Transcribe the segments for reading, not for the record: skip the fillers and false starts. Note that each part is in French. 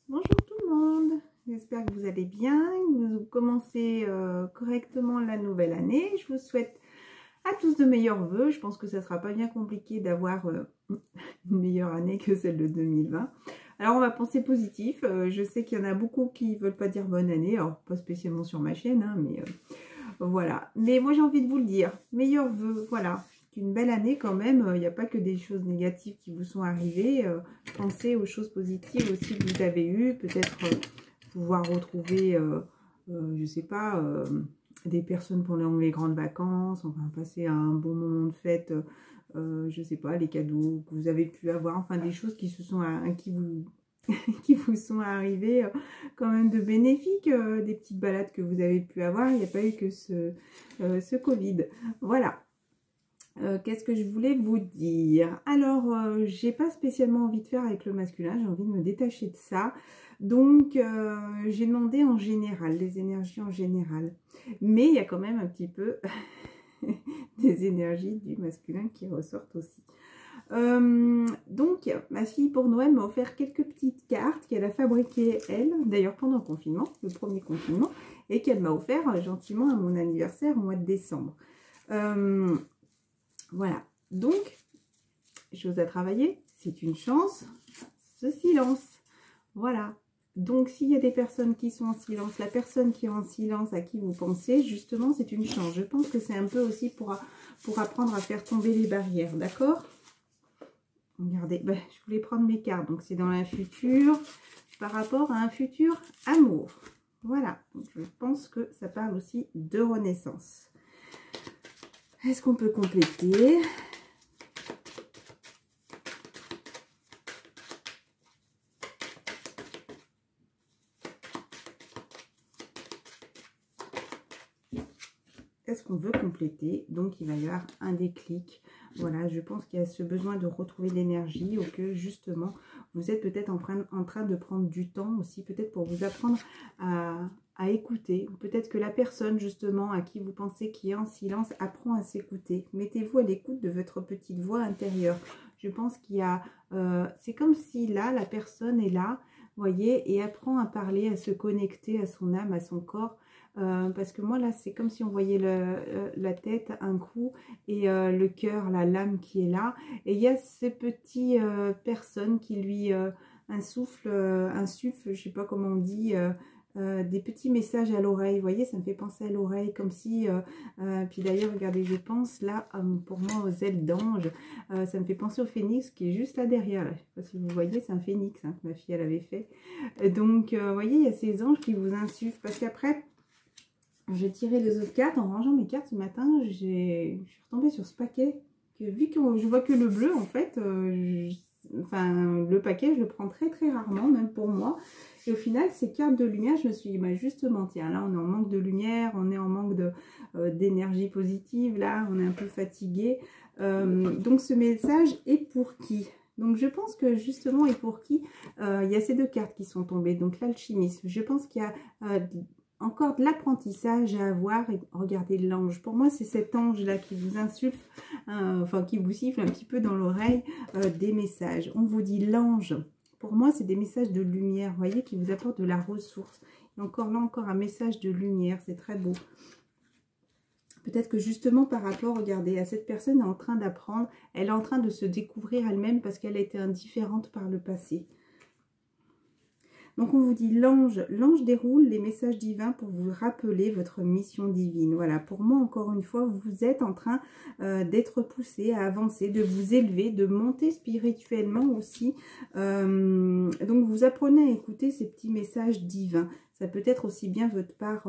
Bonjour tout le monde, j'espère que vous allez bien, que vous commencez correctement la nouvelle année. Je vous souhaite à tous de meilleurs vœux. Je pense que ça ne sera pas bien compliqué d'avoir une meilleure année que celle de 2020. Alors on va penser positif. Je sais qu'il y en a beaucoup qui ne veulent pas dire bonne année, alors pas spécialement sur ma chaîne, hein, mais voilà. Mais moi j'ai envie de vous le dire, meilleurs vœux, voilà. Une belle année quand même, il n'y a pas que des choses négatives qui vous sont arrivées, pensez aux choses positives aussi que vous avez eues, peut-être pouvoir retrouver, je sais pas, des personnes pendant les grandes vacances, enfin passer un bon moment de fête, je sais pas, les cadeaux que vous avez pu avoir, enfin des choses qui se sont, qui vous sont arrivées quand même de bénéfiques, des petites balades que vous avez pu avoir, il n'y a pas eu que ce Covid, voilà. Qu'est-ce que je voulais vous dire? Alors, j'ai pas spécialement envie de faire avec le masculin, j'ai envie de me détacher de ça. Donc, j'ai demandé en général, les énergies en général. Mais il y a quand même un petit peu des énergies du masculin qui ressortent aussi. Donc, ma fille pour Noël m'a offert quelques petites cartes qu'elle a fabriquées elle, d'ailleurs pendant le confinement, le premier confinement, et qu'elle m'a offert gentiment à mon anniversaire au mois de décembre. Voilà, donc, chose à travailler, c'est une chance, ce silence. Voilà, donc s'il y a des personnes qui sont en silence, la personne qui est en silence à qui vous pensez, justement, c'est une chance. Je pense que c'est un peu aussi pour apprendre à faire tomber les barrières, d'accord? Regardez, ben, je voulais prendre mes cartes, donc c'est dans un futur, par rapport à un futur amour. Voilà, donc je pense que ça parle aussi de renaissance. Est-ce qu'on peut compléter? Est-ce qu'on veut compléter? Donc, il va y avoir un déclic. Voilà, je pense qu'il y a ce besoin de retrouver l'énergie ou que, justement, vous êtes peut-être en train de prendre du temps aussi, peut-être pour vous apprendre à écouter. Peut-être que la personne, justement, à qui vous pensez qui est en silence, apprend à s'écouter. Mettez-vous à l'écoute de votre petite voix intérieure. Je pense qu'il y a... c'est comme si là, la personne est là, voyez, et apprend à parler, à se connecter à son âme, à son corps. Parce que moi là c'est comme si on voyait la tête un coup et le cœur, la lame qui est là, et il y a ces petites personnes qui lui insufflent, je sais pas comment on dit, des petits messages à l'oreille, vous voyez, ça me fait penser à l'oreille, comme si, puis d'ailleurs regardez, je pense là pour moi aux ailes d'ange, ça me fait penser au phénix qui est juste là derrière, là. Je sais pas si vous voyez, c'est un phénix hein, que ma fille elle avait fait, donc vous voyez, il y a ces anges qui vous insufflent, parce qu'après j'ai tiré les autres cartes. En rangeant mes cartes ce matin, je suis retombée sur ce paquet. Vu que je vois que le bleu, en fait, enfin, le paquet, je le prends très très rarement, même pour moi. Et au final, ces cartes de lumière, je me suis dit, bah, justement, tiens, là, on est en manque de lumière, on est en manque d'énergie positive, là, on est un peu fatigué. Donc, ce message est pour qui? Donc, je pense que justement, et pour qui il y a ces deux cartes qui sont tombées. Donc, l'alchimisme. Je pense qu'il y a... encore de l'apprentissage à avoir. Et regardez l'ange. Pour moi, c'est cet ange-là qui vous insuffle, enfin qui vous siffle un petit peu dans l'oreille des messages. On vous dit l'ange. Pour moi, c'est des messages de lumière, vous voyez, qui vous apportent de la ressource. Et encore là, encore un message de lumière. C'est très beau. Peut-être que justement par rapport, regardez, à cette personne est en train d'apprendre, elle est en train de se découvrir elle-même parce qu'elle a été indifférente par le passé. Donc, on vous dit l'ange déroule les messages divins pour vous rappeler votre mission divine. Voilà, pour moi, encore une fois, vous êtes en train d'être poussé à avancer, de vous élever, de monter spirituellement aussi. Donc, vous apprenez à écouter ces petits messages divins. Ça peut être aussi bien votre part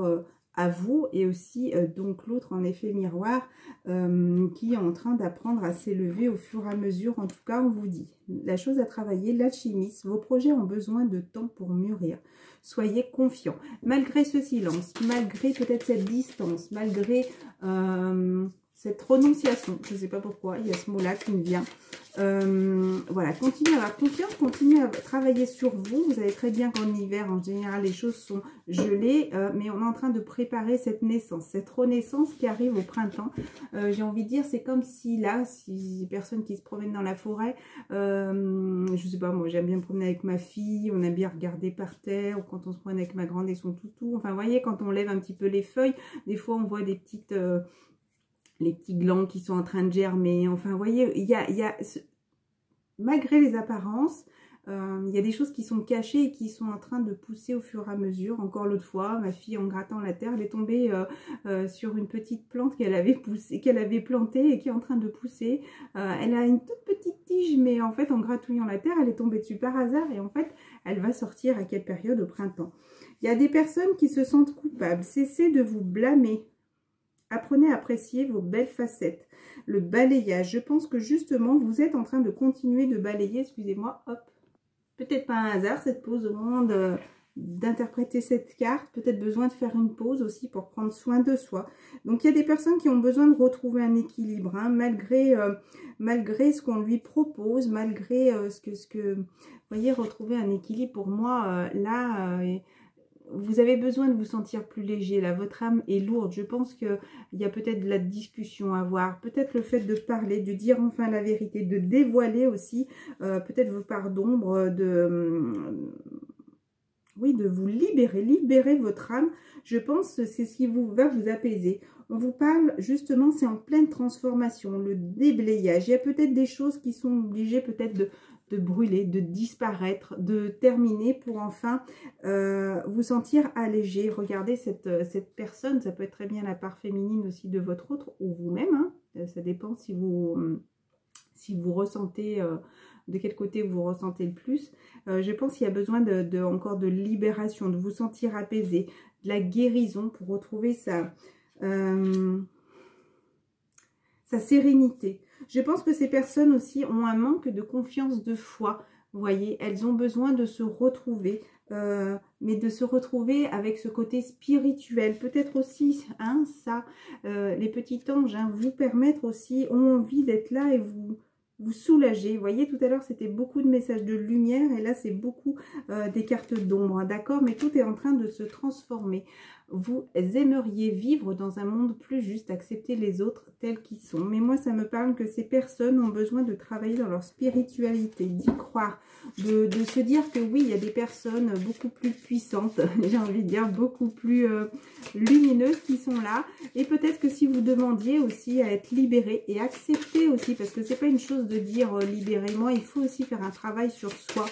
à vous et aussi donc l'autre en effet miroir qui est en train d'apprendre à s'élever au fur et à mesure. En tout cas, on vous dit la chose à travailler, l'alchimiste. Vos projets ont besoin de temps pour mûrir. Soyez confiants. Malgré ce silence, malgré peut-être cette distance, malgré cette renonciation. Je ne sais pas pourquoi, il y a ce mot-là qui me vient. Voilà, continuez à avoir confiance, continuez à travailler sur vous. Vous savez très bien qu'en hiver, en général, les choses sont gelées, mais on est en train de préparer cette naissance, cette renaissance qui arrive au printemps. J'ai envie de dire, c'est comme si là, si les personnes qui se promènent dans la forêt, je sais pas, moi j'aime bien me promener avec ma fille, on aime bien regarder par terre, ou quand on se promène avec ma grande et son toutou. Enfin, vous voyez, quand on lève un petit peu les feuilles, des fois on voit des petites... les petits glands qui sont en train de germer. Enfin, vous voyez, malgré les apparences, il y a des choses qui sont cachées et qui sont en train de pousser au fur et à mesure. Encore l'autre fois, ma fille, en grattant la terre, elle est tombée sur une petite plante qu'elle avait plantée et qui est en train de pousser. Elle a une toute petite tige, mais en fait, en gratouillant la terre, elle est tombée dessus par hasard et en fait, elle va sortir à quelle période? Au printemps. Il y a des personnes qui se sentent coupables. Cessez de vous blâmer. Apprenez à apprécier vos belles facettes. Le balayage, je pense que justement, vous êtes en train de continuer de balayer. Excusez-moi, hop. Peut-être pas un hasard, cette pause au moment d'interpréter cette carte. Peut-être besoin de faire une pause aussi pour prendre soin de soi. Donc, il y a des personnes qui ont besoin de retrouver un équilibre, hein, malgré ce qu'on lui propose, malgré vous voyez, retrouver un équilibre pour moi, vous avez besoin de vous sentir plus léger, là, votre âme est lourde. Je pense qu'il y a peut-être de la discussion à avoir, peut-être le fait de parler, de dire enfin la vérité, de dévoiler aussi peut-être vos parts d'ombre, oui, de vous libérer votre âme. Je pense que c'est ce qui va vous apaiser. On vous parle justement, c'est en pleine transformation, le déblayage. Il y a peut-être des choses qui sont obligées peut-être de brûler, de disparaître, de terminer pour enfin vous sentir allégé. Regardez cette personne, ça peut être très bien la part féminine aussi de votre autre ou vous-même. Hein. Ça dépend si vous ressentez, de quel côté vous ressentez le plus. Je pense qu'il y a besoin encore de libération, de vous sentir apaisé, de la guérison pour retrouver sa sérénité. Je pense que ces personnes aussi ont un manque de confiance, de foi. Vous voyez, elles ont besoin de se retrouver, mais de se retrouver avec ce côté spirituel. Peut-être aussi, hein, ça, les petits anges, hein, vous permettre aussi, ont envie d'être là et vous soulager. Vous voyez, tout à l'heure, c'était beaucoup de messages de lumière et là, c'est beaucoup des cartes d'ombre, d'accord? Mais tout est en train de se transformer. Vous aimeriez vivre dans un monde plus juste, accepter les autres tels qu'ils sont. Mais moi, ça me parle que ces personnes ont besoin de travailler dans leur spiritualité, d'y croire, de se dire que oui, il y a des personnes beaucoup plus puissantes, j'ai envie de dire, beaucoup plus lumineuses qui sont là. Et peut-être que si vous demandiez aussi à être libéré et accepter aussi, parce que c'est pas une chose de dire libérez-moi, il faut aussi faire un travail sur soi,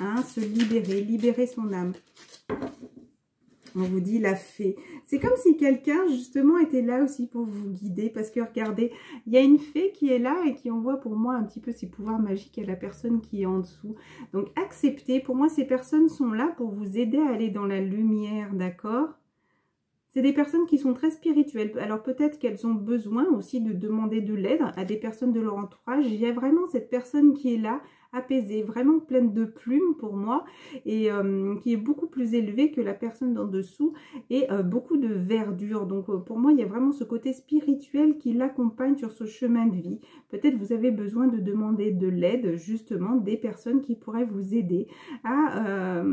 hein, se libérer son âme. On vous dit la fée. C'est comme si quelqu'un, justement, était là aussi pour vous guider. Parce que, regardez, il y a une fée qui est là et qui envoie pour moi un petit peu ses pouvoirs magiques à la personne qui est en dessous. Donc, acceptez. Pour moi, ces personnes sont là pour vous aider à aller dans la lumière, d'accord ? C'est des personnes qui sont très spirituelles. Alors, peut-être qu'elles ont besoin aussi de demander de l'aide à des personnes de leur entourage. Il y a vraiment cette personne qui est là, apaisée, vraiment pleine de plumes pour moi et qui est beaucoup plus élevée que la personne d'en dessous et beaucoup de verdure. Donc pour moi il y a vraiment ce côté spirituel qui l'accompagne sur ce chemin de vie. Peut-être vous avez besoin de demander de l'aide, justement des personnes qui pourraient vous aider à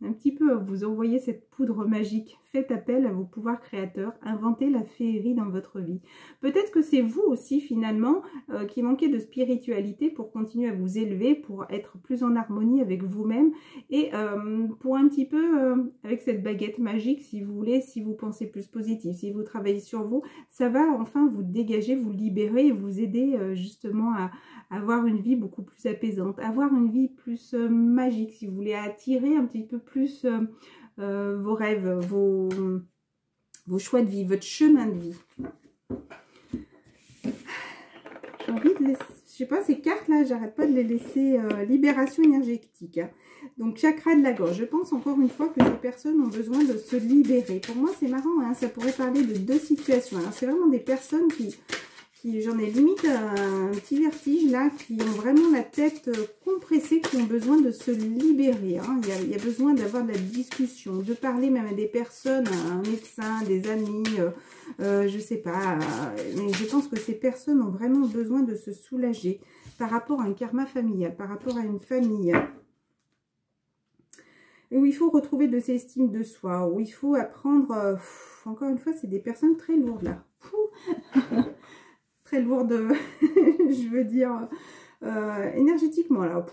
un petit peu vous envoyer cette poudre magique. Faites appel à vos pouvoirs créateurs, inventez la féerie dans votre vie. Peut-être que c'est vous aussi finalement qui manquez de spiritualité pour continuer à vous élever, pour être plus en harmonie avec vous-même et pour un petit peu avec cette baguette magique, si vous voulez, si vous pensez plus positif, si vous travaillez sur vous, ça va enfin vous dégager, vous libérer et vous aider justement à avoir une vie beaucoup plus apaisante, avoir une vie plus magique, si vous voulez, à attirer un petit peu plus vos rêves, vos choix de vie, votre chemin de vie. J'ai envie de laisser, je sais pas, ces cartes là, j'arrête pas de les laisser, libération énergétique. Hein. Donc chakra de la gorge, je pense encore une fois que les personnes ont besoin de se libérer. Pour moi c'est marrant, hein, ça pourrait parler de deux situations. Alors c'est vraiment des personnes qui j'en ai limite un petit vertige là, qui ont vraiment la tête compressée, qui ont besoin de se libérer. Hein. Il y a besoin d'avoir de la discussion, de parler même à des personnes, à un médecin, des amis, je sais pas. Mais je pense que ces personnes ont vraiment besoin de se soulager par rapport à un karma familial, par rapport à une famille. Et où il faut retrouver de cette estime de soi, où il faut apprendre, encore une fois, c'est des personnes très lourdes là. Très lourdes, je veux dire, énergétiquement là.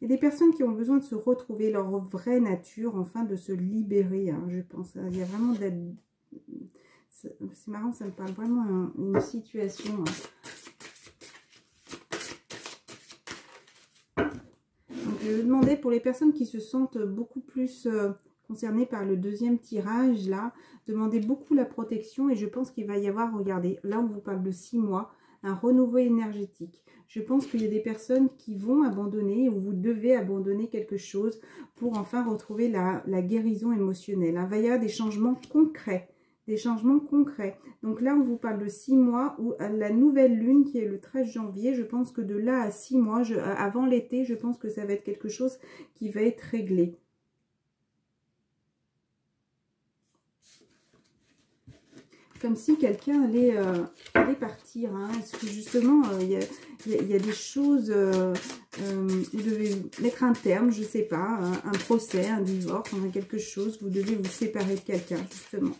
Il y a des personnes qui ont besoin de se retrouver leur vraie nature, enfin de se libérer, hein, je pense. Il y a vraiment de la... C'est marrant, ça me parle vraiment d'une situation... Hein. Je vais demander pour les personnes qui se sentent beaucoup plus concernées par le deuxième tirage, là, demandez beaucoup la protection et je pense qu'il va y avoir, regardez, là on vous parle de 6 mois, un renouveau énergétique. Je pense qu'il y a des personnes qui vont abandonner ou vous devez abandonner quelque chose pour enfin retrouver la guérison émotionnelle. Il va y avoir des changements concrets. Des changements concrets. Donc là, on vous parle de 6 mois où la nouvelle lune qui est le 13 janvier, je pense que de là à 6 mois, avant l'été, je pense que ça va être quelque chose qui va être réglé. Comme si quelqu'un allait partir. Hein. Est-ce que justement, il y a des choses, vous devez mettre un terme, je ne sais pas, un procès, un divorce, quelque chose, vous devez vous séparer de quelqu'un, justement.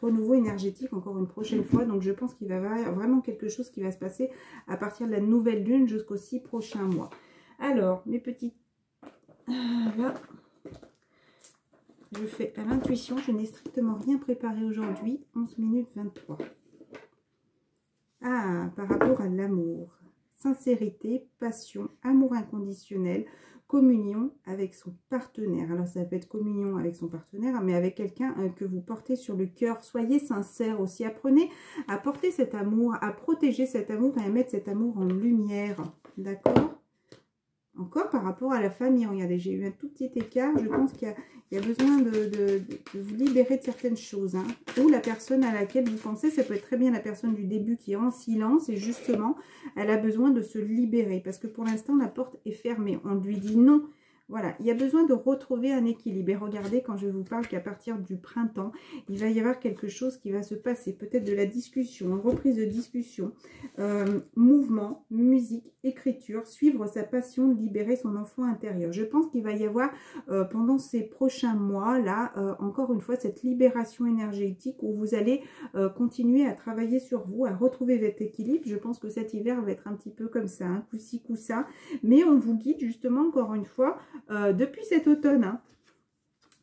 Renouveau énergétique encore une prochaine fois. Donc je pense qu'il va y avoir vraiment quelque chose qui va se passer à partir de la nouvelle lune jusqu'aux 6 prochains mois. Alors, mes petites... Là, je fais à l'intuition. Je n'ai strictement rien préparé aujourd'hui. 11 minutes 23. Ah, par rapport à l'amour. Sincérité, passion, amour inconditionnel, communion avec son partenaire. Alors ça peut être communion avec son partenaire, mais avec quelqu'un que vous portez sur le cœur. Soyez sincère aussi. Apprenez à porter cet amour, à protéger cet amour et à mettre cet amour en lumière. D'accord? Encore par rapport à la famille, regardez, j'ai eu un tout petit écart. Je pense qu'il y a besoin de vous libérer de certaines choses. Hein. Ou la personne à laquelle vous pensez, ça peut être très bien la personne du début qui est en silence. Et justement, elle a besoin de se libérer. Parce que pour l'instant, la porte est fermée. On lui dit non. Voilà, il y a besoin de retrouver un équilibre. Et regardez, quand je vous parle qu'à partir du printemps, il va y avoir quelque chose qui va se passer. Peut-être de la discussion, une reprise de discussion, mouvement, musique, écriture, suivre sa passion, libérer son enfant intérieur. Je pense qu'il va y avoir pendant ces prochains mois, là, encore une fois, cette libération énergétique où vous allez continuer à travailler sur vous, à retrouver votre équilibre. Je pense que cet hiver va être un petit peu comme ça, un coup-ci, coup-ça. Mais on vous guide justement, encore une fois, depuis cet automne, hein.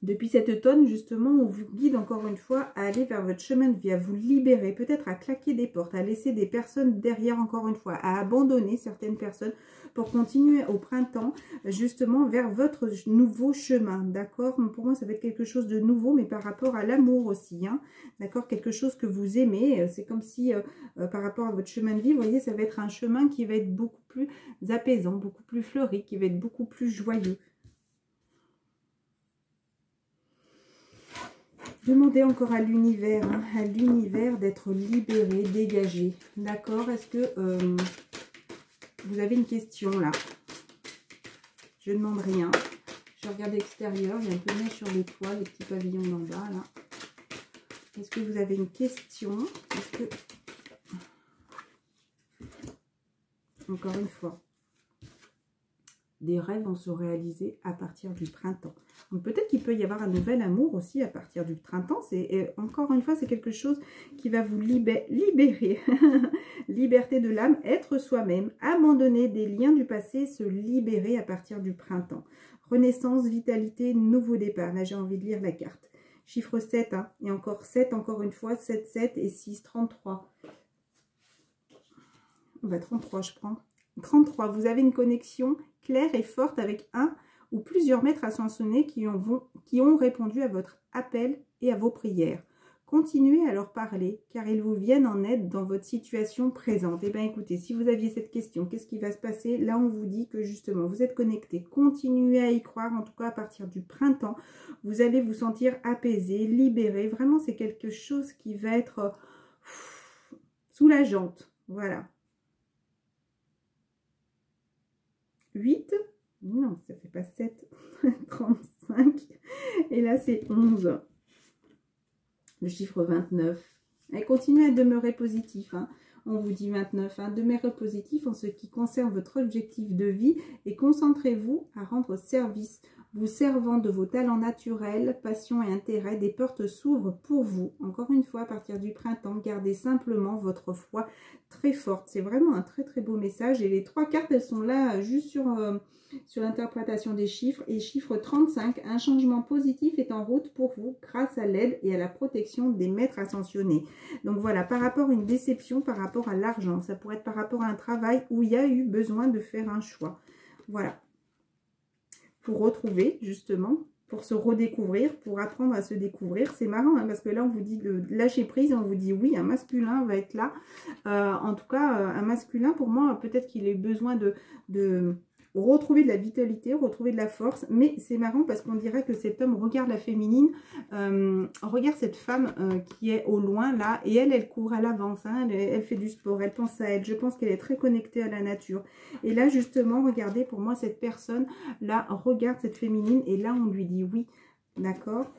Depuis cet automne, justement, on vous guide encore une fois à aller vers votre chemin de vie, à vous libérer, peut-être à claquer des portes, à laisser des personnes derrière encore une fois, à abandonner certaines personnes pour continuer au printemps, justement, vers votre nouveau chemin, d'accord? Pour moi, ça va être quelque chose de nouveau, mais par rapport à l'amour aussi, hein, d'accord? Quelque chose que vous aimez, c'est comme si, par rapport à votre chemin de vie, vous voyez, ça va être un chemin qui va être beaucoup plus apaisant, beaucoup plus fleuri, qui va être beaucoup plus joyeux. Demandez encore à l'univers, hein, d'être libéré, dégagé. D'accord? Est-ce que vous avez une question là? Je ne demande rien. Je regarde l'extérieur, il y a un peu de neige sur les toits, les petits pavillons d'en bas là. Est-ce que vous avez une question? Est-ce que... Encore une fois, des rêves vont se réaliser à partir du printemps. Donc peut-être qu'il peut y avoir un nouvel amour aussi à partir du printemps. Encore une fois, c'est quelque chose qui va vous libérer. Liberté de l'âme, être soi-même, abandonner des liens du passé, se libérer à partir du printemps. Renaissance, vitalité, nouveau départ. Là, j'ai envie de lire la carte. Chiffre 7, hein, et encore 7, encore une fois, 7, 7 et 6, 33. On va 33, je prends. 33, vous avez une connexion claire et forte avec un ou plusieurs maîtres ascensionnés qui ont répondu à votre appel et à vos prières. continuez à leur parler, car ils vous viennent en aide dans votre situation présente. Eh bien, écoutez, si vous aviez cette question, qu'est-ce qui va se passer? Là, on vous dit que justement, vous êtes connecté. Continuez à y croire, en tout cas à partir du printemps. Vous allez vous sentir apaisé, libéré. Vraiment, c'est quelque chose qui va être soulageante. Voilà. 8. Non, ça fait pas 7. 35. Et là, c'est 11. Le chiffre 29. Et continuez à demeurer positif. Hein. On vous dit 29. Hein. Demeurez positif en ce qui concerne votre objectif de vie et concentrez-vous à rendre service. Vous servant de vos talents naturels, passions et intérêts, des portes s'ouvrent pour vous. Encore une fois, à partir du printemps, gardez simplement votre foi très forte. C'est vraiment un très très beau message. Et les 3 cartes, elles sont là juste sur l'interprétation des chiffres. Et chiffre 35, un changement positif est en route pour vous grâce à l'aide et à la protection des maîtres ascensionnés. Donc voilà, par rapport à une déception, par rapport à l'argent, ça pourrait être par rapport à un travail où il y a eu besoin de faire un choix. Voilà. Pour retrouver justement, pour se redécouvrir, pour apprendre à se découvrir. C'est marrant hein, parce que là on vous dit de lâcher prise, on vous dit oui, un masculin va être là. En tout cas, un masculin pour moi, peut-être qu'il ait besoin de retrouver de la vitalité, retrouver de la force, mais c'est marrant parce qu'on dirait que cet homme regarde la féminine, regarde cette femme qui est au loin là, et elle court, elle avance, hein, elle fait du sport, elle pense à elle, je pense qu'elle est très connectée à la nature, et là justement, regardez, pour moi cette personne là regarde cette féminine, et là on lui dit oui, d'accord.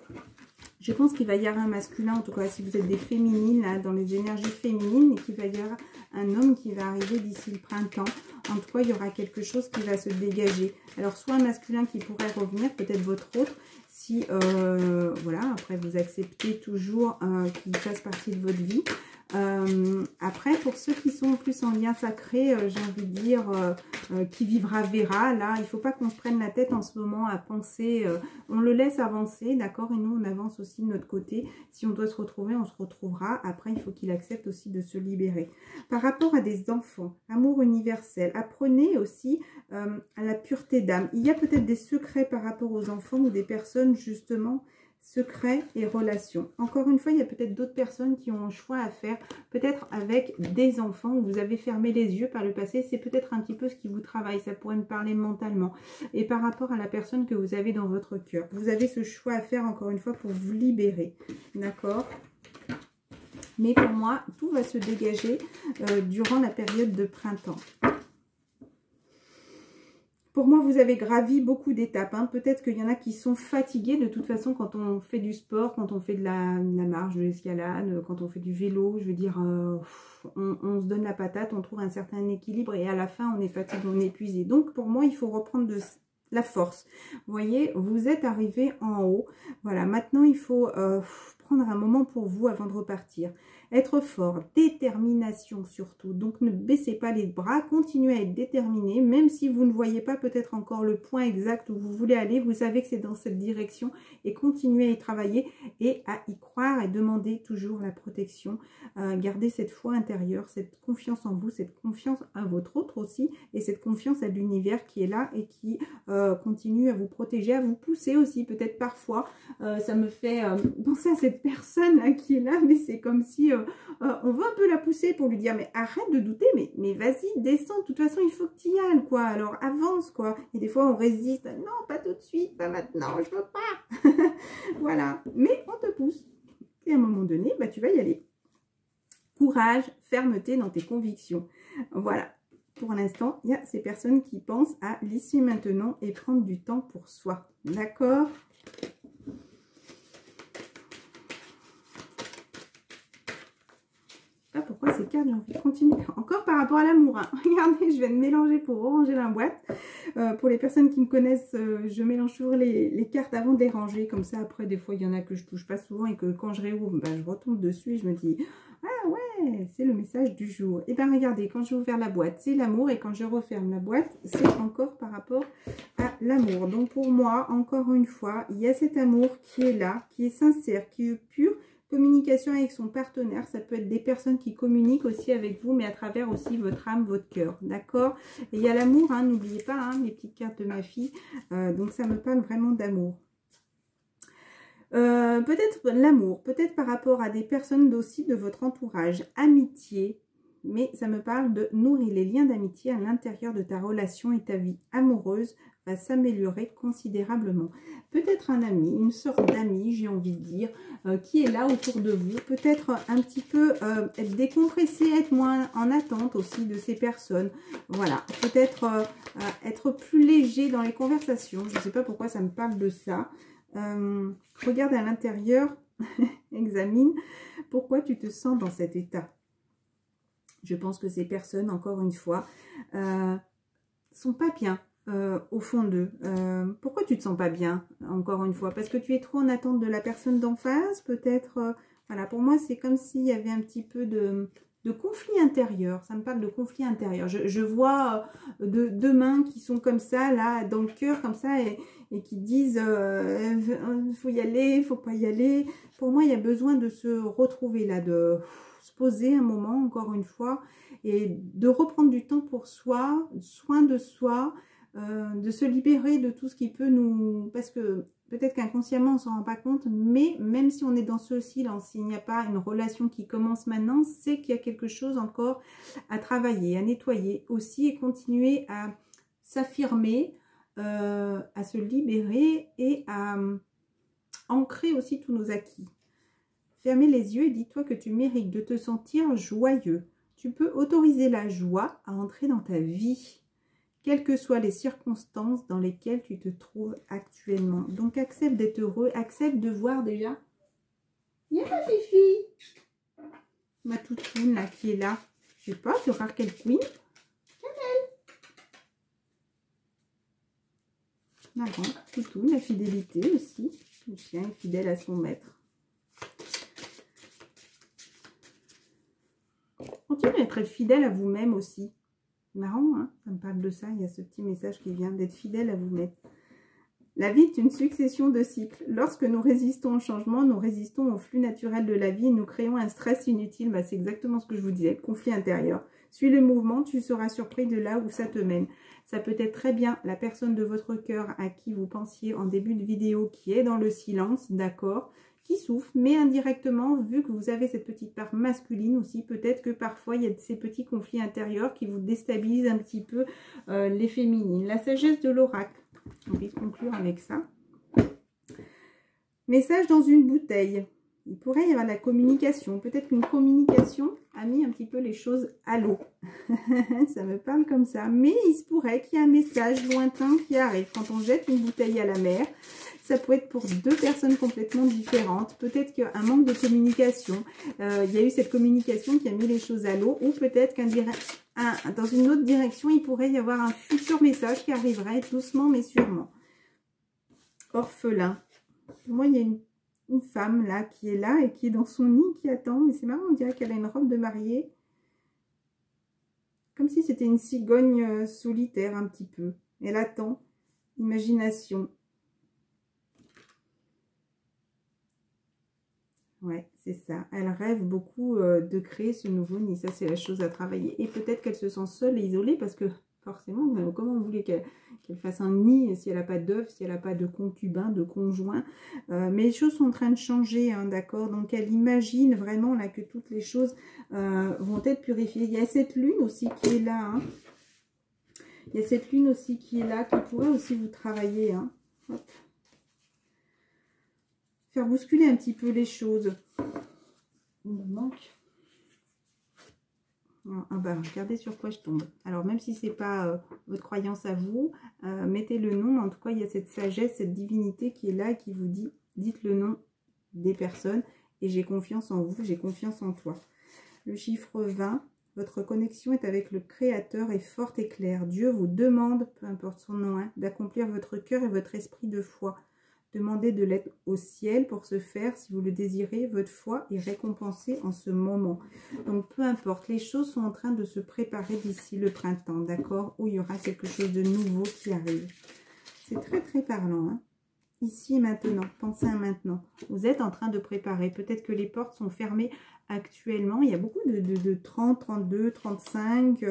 Je pense qu'il va y avoir un masculin, en tout cas si vous êtes des féminines, là, dans les énergies féminines, et qu'il va y avoir un homme qui va arriver d'ici le printemps. En tout cas, il y aura quelque chose qui va se dégager. Alors, soit un masculin qui pourrait revenir, peut-être votre autre, si, voilà, après vous acceptez toujours qu'il fasse partie de votre vie. Après, pour ceux qui sont plus en lien sacré, j'ai envie de dire, qui vivra verra. Là, il ne faut pas qu'on se prenne la tête en ce moment à penser, on le laisse avancer, d'accord, et nous on avance aussi de notre côté. Si on doit se retrouver, on se retrouvera. Après, il faut qu'il accepte aussi de se libérer. Par rapport à des enfants, amour universel, apprenez aussi à la pureté d'âme. Il y a peut-être des secrets par rapport aux enfants ou des personnes justement, secrets et relations. Encore une fois, il y a peut-être d'autres personnes qui ont un choix à faire, peut-être avec des enfants où vous avez fermé les yeux par le passé. C'est peut-être un petit peu ce qui vous travaille, ça pourrait me parler mentalement. Et par rapport à la personne que vous avez dans votre cœur, vous avez ce choix à faire encore une fois pour vous libérer, d'accord? Mais pour moi, tout va se dégager durant la période de printemps. Pour moi, vous avez gravi beaucoup d'étapes. Hein. Peut-être qu'il y en a qui sont fatigués. De toute façon, quand on fait du sport, quand on fait de la marche, de l'escalade, quand on fait du vélo, je veux dire, on se donne la patate, on trouve un certain équilibre et à la fin, on est fatigué, on est épuisé. Donc, pour moi, il faut reprendre de la force. Vous voyez, vous êtes arrivé en haut. Voilà, maintenant, il faut prendre un moment pour vous avant de repartir. Être fort, détermination surtout. Donc, ne baissez pas les bras, continuez à être déterminé. Même si vous ne voyez pas peut-être encore le point exact où vous voulez aller, vous savez que c'est dans cette direction et continuez à y travailler et à y croire et demander toujours la protection. Gardez cette foi intérieure, cette confiance en vous, cette confiance à votre autre aussi et cette confiance à l'univers qui est là et qui continue à vous protéger, à vous pousser aussi peut-être parfois. Ça me fait penser à cette personne là qui est là, mais c'est comme si on veut un peu la pousser pour lui dire mais arrête de douter, mais vas-y, descends, de toute façon il faut que tu y ailles quoi, alors avance quoi. Et des fois on résiste, non pas tout de suite, pas maintenant, je veux pas. Voilà, mais on te pousse et à un moment donné bah, tu vas y aller. Courage, fermeté dans tes convictions. Voilà, pour l'instant il y a ces personnes qui pensent à l'ici maintenant et prendre du temps pour soi, d'accord? Pourquoi ces cartes, j'ai envie de continuer. Encore par rapport à l'amour. Hein. Regardez, je viens de mélanger pour ranger la boîte. Pour les personnes qui me connaissent, je mélange toujours les cartes avant de les ranger. Comme ça, après, des fois, il y en a que je touche pas souvent et que quand je réouvre, ben, je retombe dessus et je me dis « Ah ouais, c'est le message du jour. » Et bien, regardez, quand j'ai ouvert la boîte, c'est l'amour. Et quand je referme la boîte, c'est encore par rapport à l'amour. Donc, pour moi, encore une fois, il y a cet amour qui est là, qui est sincère, qui est pur. Communication avec son partenaire, ça peut être des personnes qui communiquent aussi avec vous, mais à travers aussi votre âme, votre cœur, d'accord? Et il y a l'amour, hein, n'oubliez pas, hein, les petites cartes de ma fille, donc ça me parle vraiment d'amour. Peut-être l'amour, peut-être par rapport à des personnes aussi de votre entourage, amitié, mais ça me parle de nourrir les liens d'amitié à l'intérieur de ta relation et ta vie amoureuse va s'améliorer considérablement. Peut-être un ami, une sorte d'ami, j'ai envie de dire, qui est là autour de vous. Peut-être un petit peu être décompressé, être moins en attente aussi de ces personnes. Voilà, peut-être être plus léger dans les conversations. Je ne sais pas pourquoi ça me parle de ça. Regarde à l'intérieur, examine pourquoi tu te sens dans cet état. Je pense que ces personnes, encore une fois, sont pas bien au fond d'eux. Pourquoi tu te sens pas bien, encore une fois? Parce que tu es trop en attente de la personne d'en face, peut-être. Voilà, pour moi, c'est comme s'il y avait un petit peu de conflit intérieur. Ça me parle de conflit intérieur. Je vois deux mains qui sont comme ça, là, dans le cœur, comme ça, et qui disent faut y aller, faut pas y aller. Pour moi, il y a besoin de se retrouver là, de se poser un moment, encore une fois, et de reprendre du temps pour soi, soin de soi, de se libérer de tout ce qui peut nous... Parce que peut-être qu'inconsciemment, on ne s'en rend pas compte, mais même si on est dans ce silence, s'il n'y a pas une relation qui commence maintenant, c'est qu'il y a quelque chose encore à travailler, à nettoyer aussi, et continuer à s'affirmer, à se libérer et à ancrer aussi tous nos acquis. Fermez les yeux et dis-toi que tu mérites de te sentir joyeux. Tu peux autoriser la joie à entrer dans ta vie, quelles que soient les circonstances dans lesquelles tu te trouves actuellement. Donc, accepte d'être heureux, accepte de voir déjà. Il y a ma Fifi, ma toutoune là, qui est là. Je sais pas, tu auras quelle queen. Marrant, toutoune, la fidélité aussi. Le chien est fidèle à son maître. Continuez à être fidèle à vous-même aussi. Marrant, hein, ça me parle de ça. Il y a ce petit message qui vient d'être fidèle à vous-même. La vie est une succession de cycles. Lorsque nous résistons au changement, nous résistons au flux naturel de la vie et nous créons un stress inutile. Bah, c'est exactement ce que je vous disais, le conflit intérieur. Suis le mouvement, tu seras surpris de là où ça te mène. Ça peut être très bien la personne de votre cœur à qui vous pensiez en début de vidéo qui est dans le silence, d'accord, qui souffre, mais indirectement, vu que vous avez cette petite part masculine aussi, peut-être que parfois il y a ces petits conflits intérieurs qui vous déstabilisent un petit peu les féminines. La sagesse de l'oracle, on va conclure avec ça. Message dans une bouteille. Il pourrait y avoir de la communication. Peut-être qu'une communication a mis un petit peu les choses à l'eau. Ça me parle comme ça. Mais il se pourrait qu'il y ait un message lointain qui arrive. Quand on jette une bouteille à la mer, ça peut être pour deux personnes complètement différentes. Peut-être qu'il y a un manque de communication. Il y a eu cette communication qui a mis les choses à l'eau. Ou peut-être dans une autre direction, il pourrait y avoir un futur message qui arriverait doucement mais sûrement. Orphelin. Pour moi, il y a une femme là qui est là et qui est dans son nid, qui attend. Mais c'est marrant, on dirait qu'elle a une robe de mariée. Comme si c'était une cigogne solitaire un petit peu. Elle attend. Imagination. Ouais, c'est ça. Elle rêve beaucoup de créer ce nouveau nid. Ça, c'est la chose à travailler. Et peut-être qu'elle se sent seule et isolée parce que forcément, comment vous voulez qu'elle fasse un nid si elle n'a pas d'œuf, si elle n'a pas de concubin, de conjoint. Mais les choses sont en train de changer, hein, d'accord. Donc, elle imagine vraiment là que toutes les choses vont être purifiées. Il y a cette lune aussi qui est là. Hein. Il y a cette lune aussi qui est là, qui pourrait aussi vous travailler. Hein. Hop. Faire bousculer un petit peu les choses. Il me manque. Ah bah, regardez sur quoi je tombe. Alors, même si ce n'est pas votre croyance à vous, mettez le nom. En tout cas, il y a cette sagesse, cette divinité qui est là et qui vous dit, dites le nom des personnes. Et j'ai confiance en vous, j'ai confiance en toi. Le chiffre 20, votre connexion est avec le Créateur est forte et claire. Dieu vous demande, peu importe son nom, hein, d'accomplir votre cœur et votre esprit de foi. Demandez de l'aide au ciel pour ce faire. Si vous le désirez, votre foi est récompensée en ce moment. Donc, peu importe, les choses sont en train de se préparer d'ici le printemps, d'accord? Où il y aura quelque chose de nouveau qui arrive. C'est très, très parlant, hein? Ici et maintenant, pensez à maintenant. Vous êtes en train de préparer. Peut-être que les portes sont fermées actuellement. Il y a beaucoup de 30, 32, 35,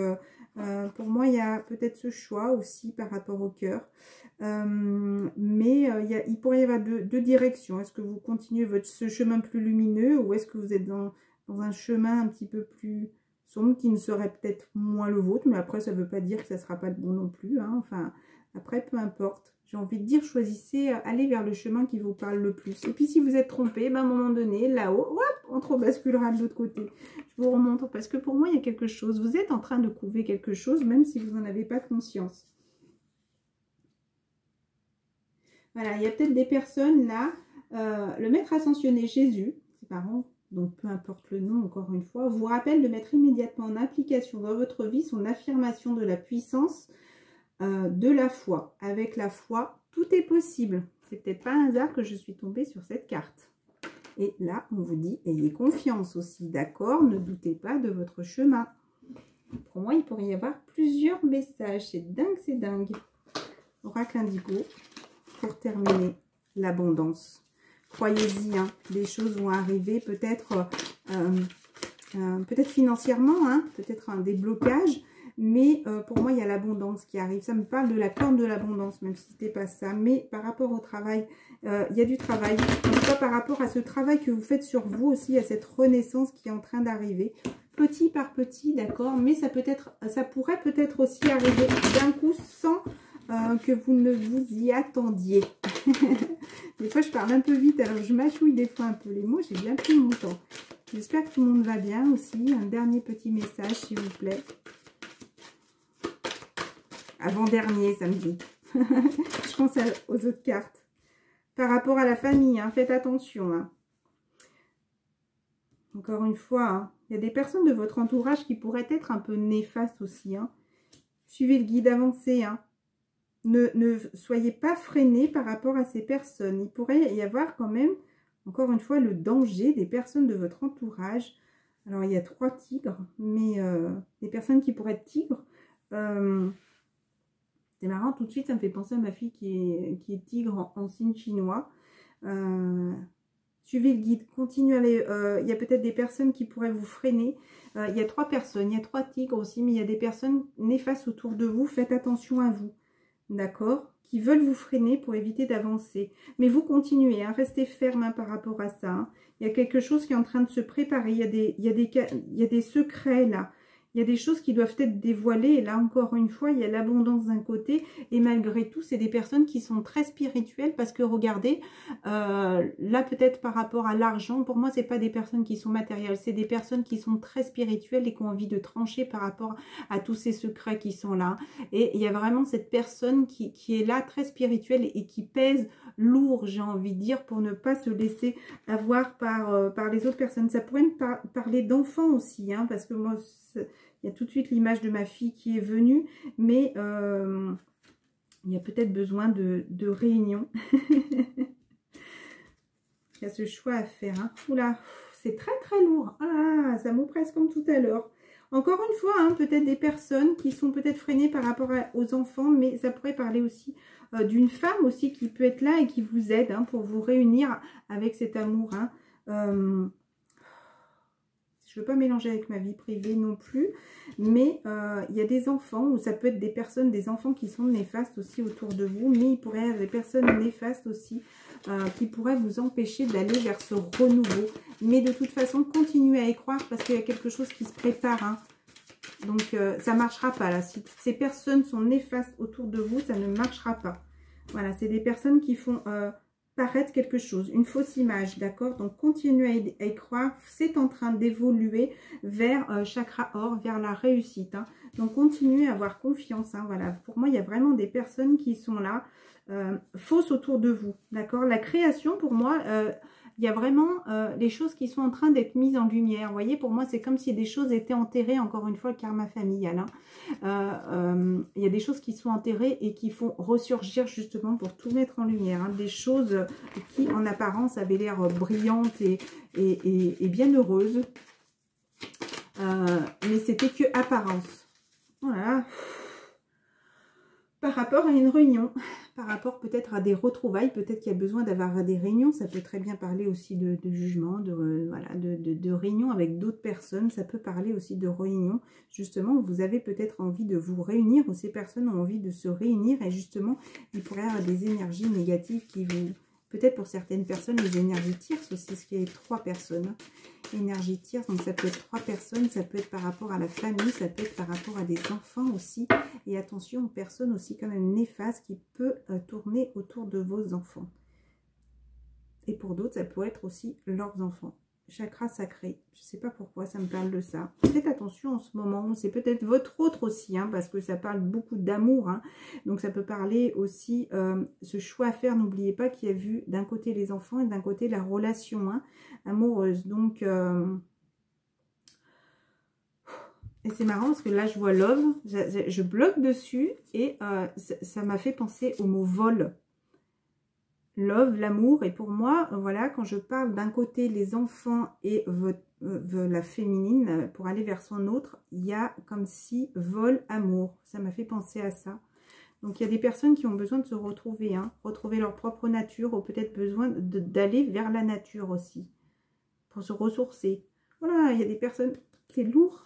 Pour moi, il y a peut-être ce choix aussi par rapport au cœur. Mais il pourrait y avoir deux directions. Est-ce que vous continuez ce chemin plus lumineux ou est-ce que vous êtes dans un chemin un petit peu plus sombre qui ne serait peut-être moins le vôtre? Mais après, ça ne veut pas dire que ça ne sera pas le bon non plus. Hein. Enfin, après, peu importe. J'ai envie de dire, choisissez, allez vers le chemin qui vous parle le plus. Et puis, si vous êtes trompé, ben, à un moment donné, là-haut, hop, on rebasculera de l'autre côté. Je vous remonte parce que pour moi, il y a quelque chose. Vous êtes en train de couver quelque chose, même si vous n'en avez pas conscience. Voilà, il y a peut-être des personnes là, le maître ascensionné Jésus, ses parents, donc peu importe le nom encore une fois, vous rappelle de mettre immédiatement en application dans votre vie son affirmation de la puissance de la foi. Avec la foi, tout est possible. C'est peut-être pas un hasard que je suis tombée sur cette carte. Et là, on vous dit, ayez confiance aussi, d'accord? Ne doutez pas de votre chemin. Pour moi, il pourrait y avoir plusieurs messages. C'est dingue, c'est dingue. Oracle indigo. Pour terminer, l'abondance. Croyez-y, hein, les choses vont arriver peut-être financièrement, hein, peut-être un déblocage, mais pour moi, il y a l'abondance qui arrive. Ça me parle de la corne de l'abondance, même si ce n'était pas ça. Mais par rapport au travail, il y a du travail. En tout cas, par rapport à ce travail que vous faites sur vous aussi, à cette renaissance qui est en train d'arriver. Petit par petit, d'accord, mais ça pourrait peut-être aussi arriver d'un coup sans... que vous ne vous y attendiez. Des fois, je parle un peu vite, alors je mâchouille des fois un peu les mots. J'ai bien pris mon temps. J'espère que tout le monde va bien aussi. Un dernier petit message, s'il vous plaît. Avant-dernier, samedi. Je pense aux autres cartes. Par rapport à la famille, hein, faites attention. Hein. Encore une fois, hein, il y a des personnes de votre entourage qui pourraient être un peu néfastes aussi. Hein. Suivez le guide, avancez. Hein. Ne soyez pas freinés par rapport à ces personnes. Il pourrait y avoir quand même, encore une fois, le danger des personnes de votre entourage. Alors, il y a 3 tigres, mais des personnes qui pourraient être tigres. C'est marrant, tout de suite, ça me fait penser à ma fille qui est tigre en signe chinois. Suivez le guide, continuez à aller. Il y a peut-être des personnes qui pourraient vous freiner. Il y a 3 personnes, il y a 3 tigres aussi, mais il y a des personnes néfastes autour de vous. Faites attention à vous. D'accord, qui veulent vous freiner pour éviter d'avancer. Mais vous continuez, hein, restez ferme hein, par rapport à ça. Hein. Il y a quelque chose qui est en train de se préparer. Il y a des secrets là. Il y a des choses qui doivent être dévoilées. Et là, encore une fois, il y a l'abondance d'un côté. Et malgré tout, c'est des personnes qui sont très spirituelles. Parce que, regardez, là, peut-être par rapport à l'argent, pour moi, ce n'est pas des personnes qui sont matérielles. C'est des personnes qui sont très spirituelles et qui ont envie de trancher par rapport à tous ces secrets qui sont là. Et il y a vraiment cette personne qui est là, très spirituelle et qui pèse lourd, j'ai envie de dire, pour ne pas se laisser avoir par les autres personnes. Ça pourrait me parler d'enfants aussi, hein, parce que moi... Il y a tout de suite l'image de ma fille qui est venue, mais il y a peut-être besoin de réunion. Il y a ce choix à faire. Hein. Oula, c'est très très lourd. Ah, ça m'oppresse comme tout à l'heure. Encore une fois, hein, peut-être des personnes qui sont peut-être freinées par rapport aux enfants, mais ça pourrait parler aussi d'une femme aussi qui peut être là et qui vous aide hein, pour vous réunir avec cet amour. Hein. Je ne veux pas mélanger avec ma vie privée non plus, mais il y a des enfants, ou ça peut être des personnes, des enfants qui sont néfastes aussi autour de vous, mais il pourrait y avoir des personnes néfastes aussi qui pourraient vous empêcher d'aller vers ce renouveau. Mais de toute façon, continuez à y croire parce qu'il y a quelque chose qui se prépare. Hein. Donc, ça ne marchera pas là. Si ces personnes sont néfastes autour de vous, ça ne marchera pas. Voilà, c'est des personnes qui font... paraître quelque chose, une fausse image, d'accord? Donc, continuez à y croire. C'est en train d'évoluer vers chakra or, vers la réussite. Hein. Donc, continuez à avoir confiance. Hein, voilà. Pour moi, il y a vraiment des personnes qui sont là, fausses autour de vous, d'accord? La création, pour moi... il y a vraiment les choses qui sont en train d'être mises en lumière. Vous voyez, pour moi, c'est comme si des choses étaient enterrées, encore une fois, le karma familial. Hein. Il y a des choses qui sont enterrées et qui font ressurgir justement pour tout mettre en lumière. Hein. Des choses qui, en apparence, avaient l'air brillantes et bien heureuses. Mais c'était que apparence. Voilà. Par rapport à une réunion. par rapport peut-être à des retrouvailles, peut-être qu'il y a besoin d'avoir des réunions, ça peut très bien parler aussi de jugement, voilà, de réunions avec d'autres personnes, ça peut parler aussi de réunions, justement, vous avez peut-être envie de vous réunir, ou ces personnes ont envie de se réunir, et justement, il pourrait y avoir des énergies négatives qui vous... Peut-être pour certaines personnes, les énergies tierces aussi, ce qui est 3 personnes. Hein. Énergie tierce, donc ça peut être 3 personnes, ça peut être par rapport à la famille, ça peut être par rapport à des enfants aussi. Et attention aux personnes aussi quand même néfastes qui peut tourner autour de vos enfants. Et pour d'autres, ça peut être aussi leurs enfants. Chakra sacré, je ne sais pas pourquoi ça me parle de ça. Faites attention en ce moment, c'est peut-être votre autre aussi, hein, parce que ça parle beaucoup d'amour. Hein. Donc ça peut parler aussi, ce choix à faire, n'oubliez pas qu'il y a vu d'un côté les enfants et d'un côté la relation amoureuse. Donc, et c'est marrant parce que là je vois love, je bloque dessus et ça m'a fait penser au mot vol. Love, l'amour, et pour moi, voilà, quand je parle d'un côté les enfants et la féminine, pour aller vers son autre, il y a comme si vol, amour, ça m'a fait penser à ça. Donc il y a des personnes qui ont besoin de se retrouver, hein, retrouver leur propre nature, ou peut-être besoin d'aller vers la nature aussi, pour se ressourcer. Voilà, il y a des personnes, c'est lourd.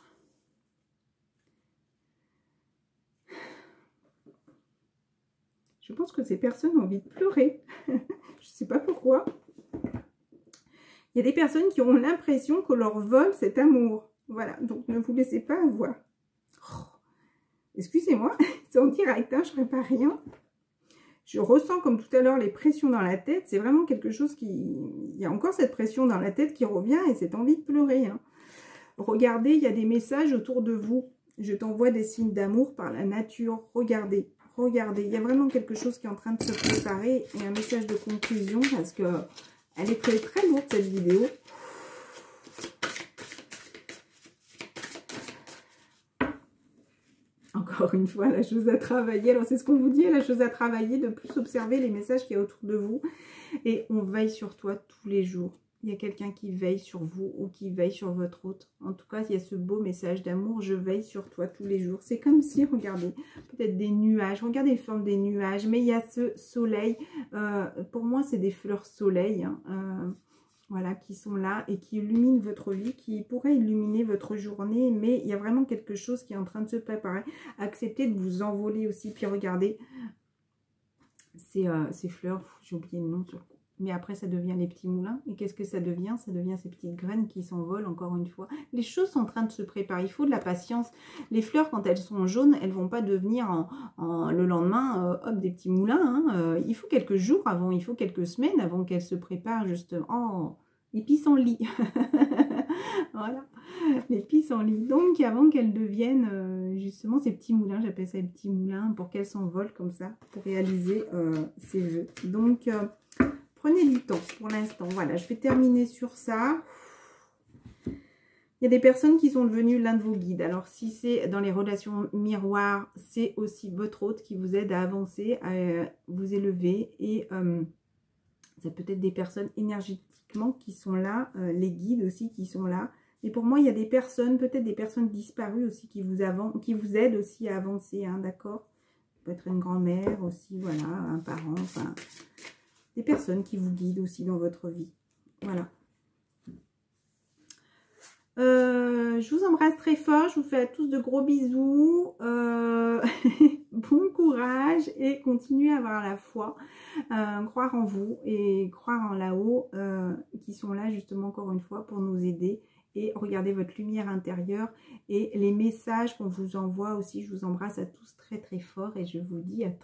Je pense que ces personnes ont envie de pleurer. Je ne sais pas pourquoi. Il y a des personnes qui ont l'impression que leur vol, c'est amour. Voilà, donc ne vous laissez pas avoir. Oh, excusez-moi, c'est en direct, hein, je ne prépare rien. Je ressens comme tout à l'heure les pressions dans la tête. C'est vraiment quelque chose qui... Il y a encore cette pression dans la tête qui revient et cette envie de pleurer. Hein. Regardez, il y a des messages autour de vous. Je t'envoie des signes d'amour par la nature. Regardez. Regardez, il y a vraiment quelque chose qui est en train de se préparer et un message de conclusion parce que elle est très, très lourde cette vidéo. Encore une fois, la chose à travailler. Alors c'est ce qu'on vous dit, la chose à travailler, de plus observer les messages qu'il y a autour de vous. Et on veille sur toi tous les jours. Il y a quelqu'un qui veille sur vous ou qui veille sur votre autre. En tout cas, il y a ce beau message d'amour. Je veille sur toi tous les jours. C'est comme si, regardez, peut-être des nuages. Regardez les formes des nuages. Mais il y a ce soleil. Pour moi, c'est des fleurs soleil. Hein, voilà, qui sont là et qui illuminent votre vie, qui pourraient illuminer votre journée. Mais il y a vraiment quelque chose qui est en train de se préparer. Acceptez de vous envoler aussi. Puis regardez, ces fleurs, j'ai oublié le nom sur le coup. Mais après, ça devient les petits moulins. Et qu'est-ce que ça devient? Ça devient ces petites graines qui s'envolent, encore une fois. Les choses sont en train de se préparer. Il faut de la patience. Les fleurs, quand elles sont jaunes, elles ne vont pas devenir le lendemain, hop, des petits moulins. Hein. Il faut quelques jours avant, il faut quelques semaines avant qu'elles se préparent, justement. Oh, les pissenlits. Voilà, les pissenlits. Donc, avant qu'elles deviennent, justement, ces petits moulins, j'appelle ça les petits moulins, pour qu'elles s'envolent comme ça, pour réaliser ces vœux. Donc... prenez du temps pour l'instant. Voilà, je vais terminer sur ça. Il y a des personnes qui sont devenues l'un de vos guides. Alors, si c'est dans les relations miroirs, c'est aussi votre hôte qui vous aide à avancer, à vous élever. Et ça peut être des personnes énergétiquement qui sont là, les guides aussi qui sont là. Et pour moi, il y a des personnes, peut-être des personnes disparues aussi qui vous aident aussi à avancer, hein, d'accord? Ça peut être une grand-mère aussi, voilà, un parent, enfin... des personnes qui vous guident aussi dans votre vie. Voilà. Je vous embrasse très fort. Je vous fais à tous de gros bisous. Bon courage et continuez à avoir la foi. Croire en vous et croire en là-haut qui sont là justement encore une fois pour nous aider. Et regardez votre lumière intérieure et les messages qu'on vous envoie aussi. Je vous embrasse à tous très très fort et je vous dis à très